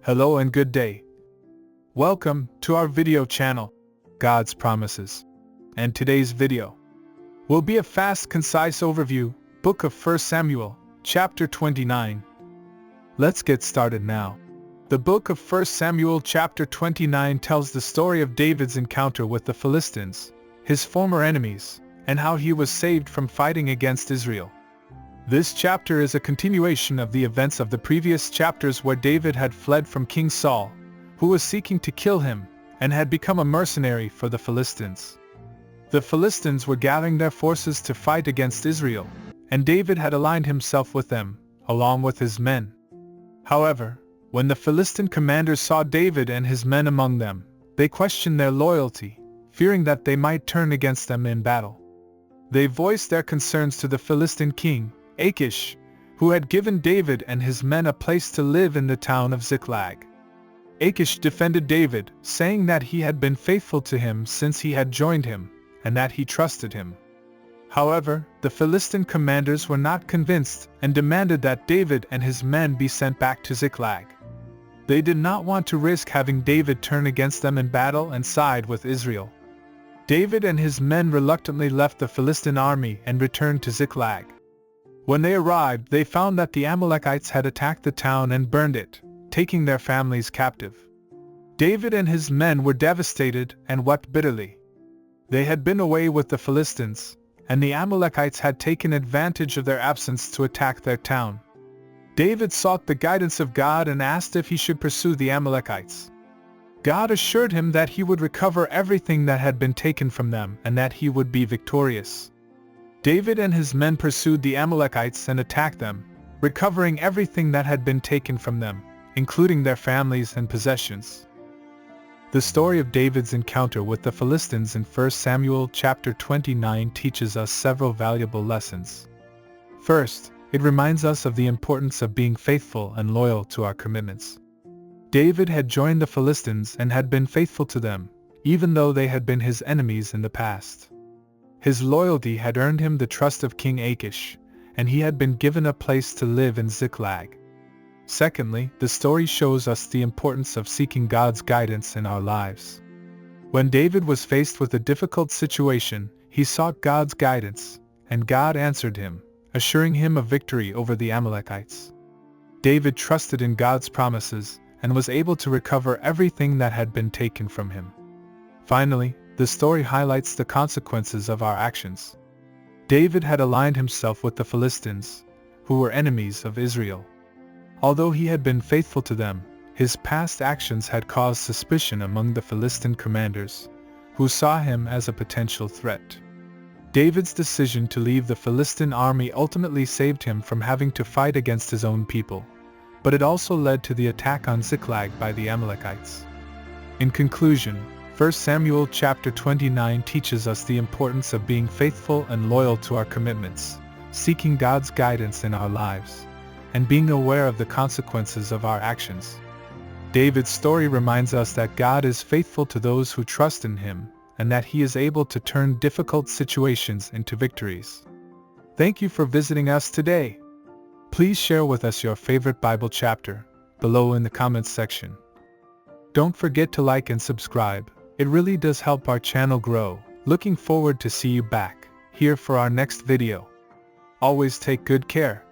Hello and good day. Welcome to our video channel, God's Promises. And today's video will be a fast, concise overview, Book of 1 Samuel, chapter 29. Let's get started now. The Book of 1 Samuel chapter 29 tells the story of David's encounter with the Philistines, his former enemies, and how he was saved from fighting against Israel. This chapter is a continuation of the events of the previous chapters where David had fled from King Saul, who was seeking to kill him, and had become a mercenary for the Philistines. The Philistines were gathering their forces to fight against Israel, and David had aligned himself with them, along with his men. However, when the Philistine commanders saw David and his men among them, they questioned their loyalty, fearing that they might turn against them in battle. They voiced their concerns to the Philistine king, Achish, who had given David and his men a place to live in the town of Ziklag. Achish defended David, saying that he had been faithful to him since he had joined him, and that he trusted him. However, the Philistine commanders were not convinced and demanded that David and his men be sent back to Ziklag. They did not want to risk having David turn against them in battle and side with Israel. David and his men reluctantly left the Philistine army and returned to Ziklag. When they arrived, they found that the Amalekites had attacked the town and burned it, taking their families captive. David and his men were devastated and wept bitterly. They had been away with the Philistines, and the Amalekites had taken advantage of their absence to attack their town. David sought the guidance of God and asked if he should pursue the Amalekites. God assured him that he would recover everything that had been taken from them and that he would be victorious. David and his men pursued the Amalekites and attacked them, recovering everything that had been taken from them, including their families and possessions. The story of David's encounter with the Philistines in 1 Samuel chapter 29 teaches us several valuable lessons. First, it reminds us of the importance of being faithful and loyal to our commitments. David had joined the Philistines and had been faithful to them, even though they had been his enemies in the past. His loyalty had earned him the trust of King Achish, and he had been given a place to live in Ziklag. Secondly, the story shows us the importance of seeking God's guidance in our lives. When David was faced with a difficult situation, he sought God's guidance, and God answered him, assuring him of victory over the Amalekites. David trusted in God's promises and was able to recover everything that had been taken from him. Finally, the story highlights the consequences of our actions. David had aligned himself with the Philistines, who were enemies of Israel. Although he had been faithful to them, his past actions had caused suspicion among the Philistine commanders, who saw him as a potential threat. David's decision to leave the Philistine army ultimately saved him from having to fight against his own people, but it also led to the attack on Ziklag by the Amalekites. In conclusion, 1 Samuel chapter 29 teaches us the importance of being faithful and loyal to our commitments, seeking God's guidance in our lives, and being aware of the consequences of our actions. David's story reminds us that God is faithful to those who trust in Him, and that He is able to turn difficult situations into victories. Thank you for visiting us today. Please share with us your favorite Bible chapter below in the comments section. Don't forget to like and subscribe. It really does help our channel grow. Looking forward to see you back here for our next video. Always take good care.